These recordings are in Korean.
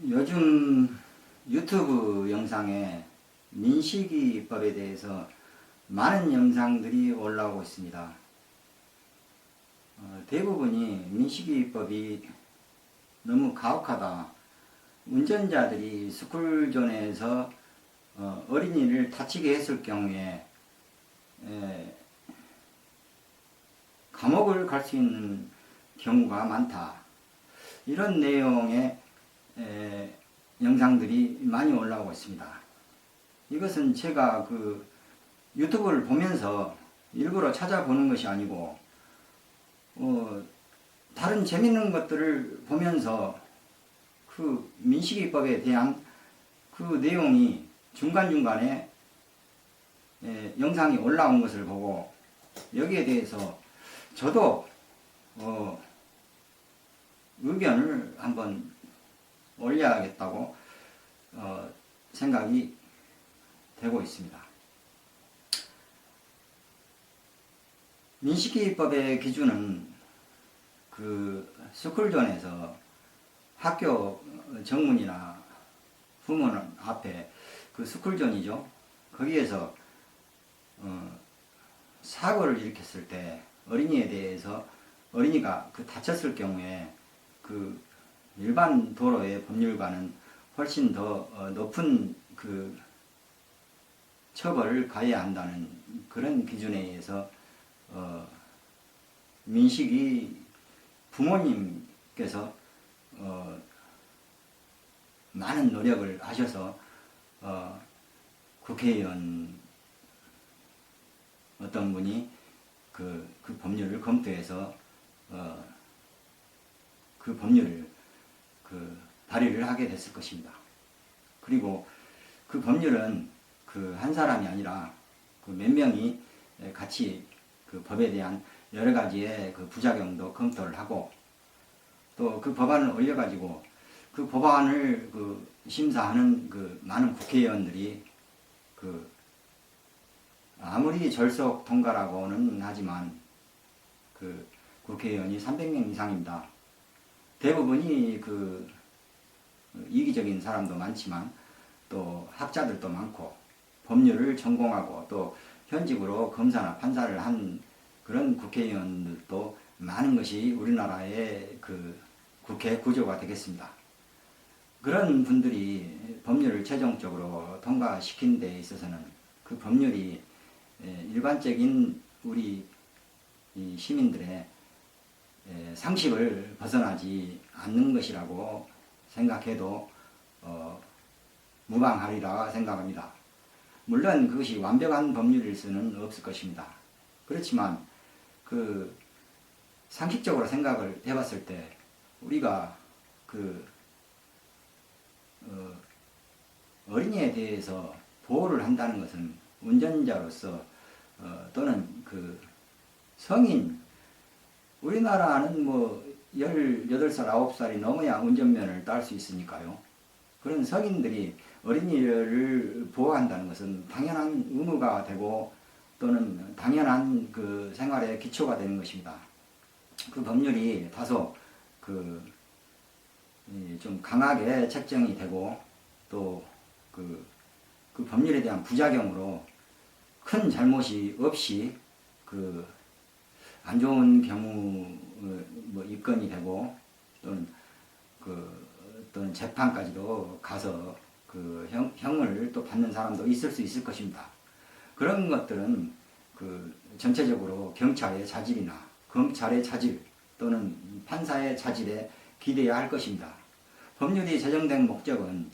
요즘 유튜브 영상에 민식이법에 대해서 많은 영상들이 올라오고 있습니다. 대부분이 민식이법이 너무 가혹하다. 운전자들이 스쿨존에서 어린이를 다치게 했을 경우에 감옥을 갈 수 있는 경우가 많다. 이런 내용의 영상들이 많이 올라오고 있습니다. 이것은 제가 그 유튜브를 보면서 일부러 찾아보는 것이 아니고 다른 재밌는 것들을 보면서 그 민식이법에 대한 그 내용이 중간중간에 영상이 올라온 것을 보고 여기에 대해서 저도 의견을 한번 올려야겠다고 생각이 되고 있습니다. 민식이법의 기준은 그 스쿨존에서 학교 정문이나 후문 앞에 그 스쿨존이죠. 거기에서 사고를 일으켰을 때 어린이에 대해서 어린이가 그 다쳤을 경우에 그 일반 도로의 법률과는 훨씬 더 높은 그 처벌을 가해야 한다는 그런 기준에 의해서 민식이 부모님께서 많은 노력을 하셔서 국회의원 어떤 분이 그 법률을 검토해서 그 법률을 발의를 하게 됐을 것입니다. 그리고 그 법률은 그 한 사람이 아니라 그 몇 명이 같이 그 법에 대한 여러 가지의 그 부작용도 검토를 하고 또 그 법안을 올려가지고 그 법안을 그 심사하는 그 많은 국회의원들이 그 아무리 절석 통과라고는 하지만 그 국회의원이 300명 이상입니다. 대부분이 그 이기적인 사람도 많지만 또 학자들도 많고 법률을 전공하고 또 현직으로 검사나 판사를 한 그런 국회의원들도 많은 것이 우리나라의 그 국회 구조가 되겠습니다. 그런 분들이 법률을 최종적으로 통과시킨 데 있어서는 그 법률이 일반적인 우리 시민들의 상식을 벗어나지 않는 것이라고 생각해도 무방하리라 생각합니다. 물론 그것이 완벽한 법률일 수는 없을 것입니다. 그렇지만 그 상식적으로 생각을 해봤을 때 우리가 그 어린이에 대해서 보호를 한다는 것은 운전자로서 또는 그 성인 우리나라는 뭐 18살, 9살이 넘어야 운전면허를 딸 수 있으니까요. 그런 성인들이 어린이를 보호한다는 것은 당연한 의무가 되고 또는 당연한 그 생활의 기초가 되는 것입니다. 그 법률이 다소 그 좀 강하게 책정이 되고 또 그 법률에 대한 부작용으로 큰 잘못이 없이 그 안 좋은 경우 뭐 입건이 되고 또는 또는 재판까지도 가서 그 형을 또 받는 사람도 있을 수 있을 것입니다. 그런 것들은 그 전체적으로 경찰의 자질이나 검찰의 자질 또는 판사의 자질에 기대야 할 것입니다. 법률이 제정된 목적은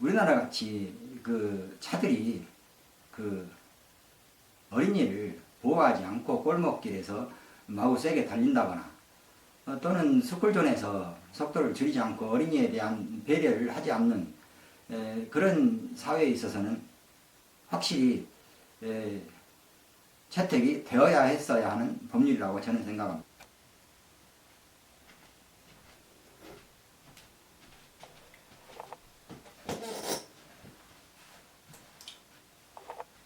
우리나라 같이 그 차들이 그 어린이를 보호하지 않고 골목길에서 마구 세게 달린다거나 또는 스쿨존에서 속도를 줄이지 않고 어린이에 대한 배려를 하지 않는 그런 사회에 있어서는 확실히 채택이 되어야 했어야 하는 법률이라고 저는 생각합니다.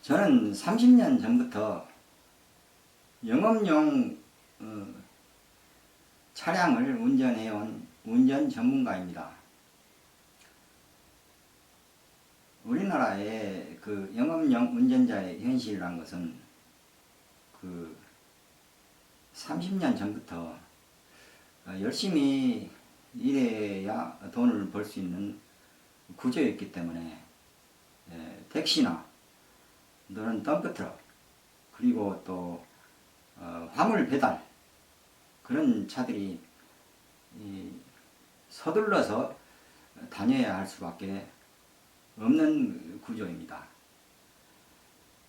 저는 30년 전부터 영업용 차량을 운전해온 운전 전문가입니다. 우리나라의 그 영업용 운전자의 현실이란 것은 그 30년 전부터 열심히 일해야 돈을 벌 수 있는 구조였기 때문에 택시나 또는 덤프트럭 그리고 또 화물 배달 그런 차들이 서둘러서 다녀야 할 수밖에 없는 구조입니다.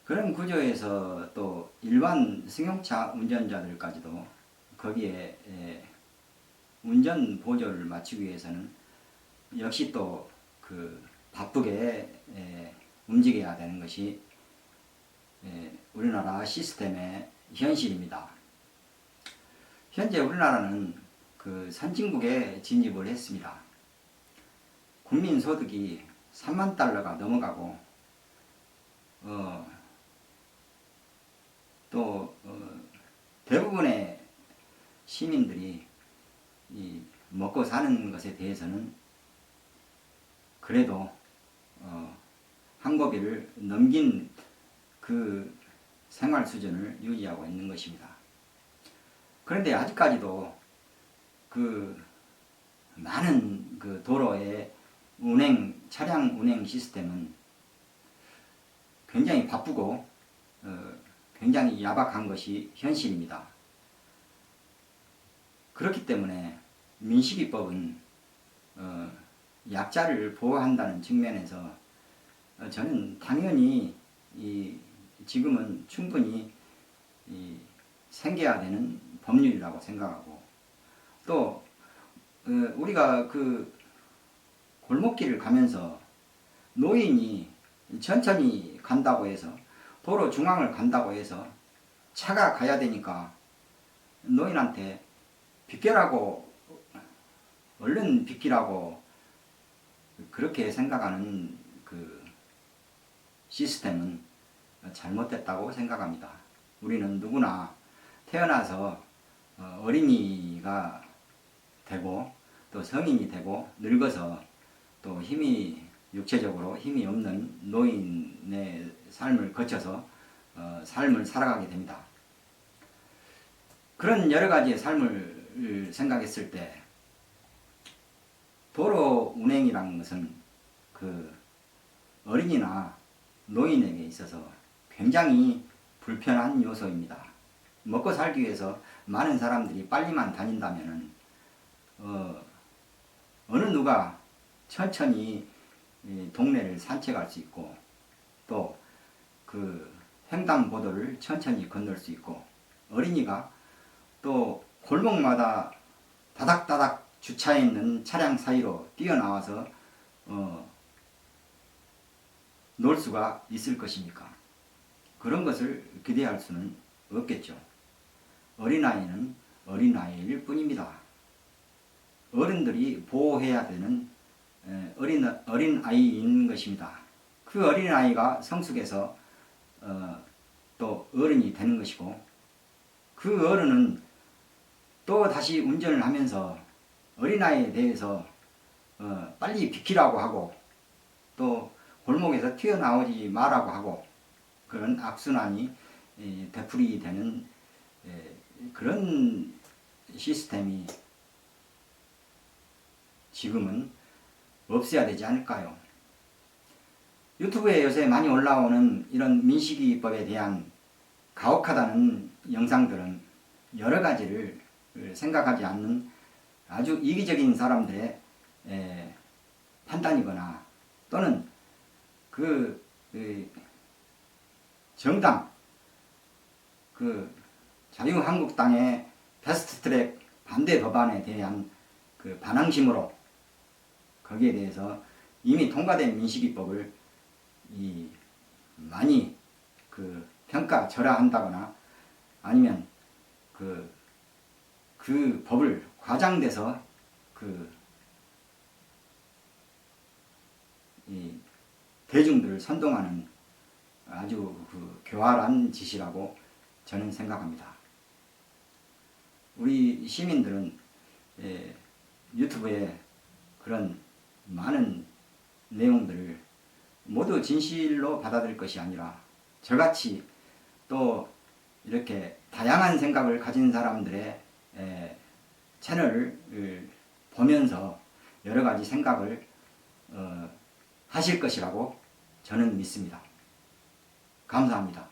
그런 구조에서 또 일반 승용차 운전자들까지도 거기에 운전 보조를 맞추기 위해서는 역시 또 그 바쁘게 움직여야 되는 것이 우리나라 시스템의 현실입니다. 현재 우리나라는 그 선진국에 진입을 했습니다. 국민소득이 3만 달러가 넘어가고 대부분의 시민들이 이 먹고 사는 것에 대해서는 그래도 한 고비를 넘긴 그 생활 수준을 유지하고 있는 것입니다. 그런데 아직까지도 그 많은 그 도로의 차량 운행 시스템은 굉장히 바쁘고 굉장히 야박한 것이 현실입니다. 그렇기 때문에 민식이법은 약자를 보호한다는 측면에서 저는 당연히 지금은 충분히 생겨야 되는 법률이라고 생각하고 또 우리가 그 골목길을 가면서 노인이 천천히 간다고 해서 도로 중앙을 간다고 해서 차가 가야 되니까 노인한테 비켜라고 얼른 비키라고 그렇게 생각하는 그 시스템은 잘못됐다고 생각합니다. 우리는 누구나 태어나서 어린이가 되고 또 성인이 되고 늙어서 또 육체적으로 힘이 없는 노인의 삶을 거쳐서 삶을 살아가게 됩니다. 그런 여러 가지의 삶을 생각했을 때 도로 운행이라는 것은 그 어린이나 노인에게 있어서 굉장히 불편한 요소입니다. 먹고 살기 위해서 많은 사람들이 빨리만 다닌다면은 어느 누가 천천히 동네를 산책할 수 있고 또 그 횡단보도를 천천히 건널 수 있고 어린이가 또 골목마다 다닥다닥 주차해 있는 차량 사이로 뛰어나와서 놀 수가 있을 것입니까? 그런 것을 기대할 수는 없겠죠. 어린아이는 어린아이일 뿐입니다. 어른들이 보호해야 되는 어린아이인 것입니다. 그 어린아이가 성숙해서 또 어른이 되는 것이고 그 어른은 또 다시 운전을 하면서 어린아이에 대해서 빨리 비키라고 하고 또 골목에서 튀어나오지 말라고 하고 그런 악순환이 되풀이되는 그런 시스템이 지금은 없어야 되지 않을까요? 유튜브에 요새 많이 올라오는 이런 민식이법에 대한 가혹하다는 영상들은 여러 가지를 생각하지 않는 아주 이기적인 사람들의 판단이거나 또는 그 정당 그 자유한국당의 패스트트랙 반대 법안에 대한 그 반항심으로 거기에 대해서 이미 통과된 민식이법을 많이 그 평가절하한다거나 아니면 그 법을 과장돼서 대중들을 선동하는 아주 교활한 짓이라고 저는 생각합니다. 우리 시민들은 유튜브에 그런 많은 내용들을 모두 진실로 받아들일 것이 아니라 저같이 또 이렇게 다양한 생각을 가진 사람들의 채널을 보면서 여러 가지 생각을 하실 것이라고 저는 믿습니다. 감사합니다.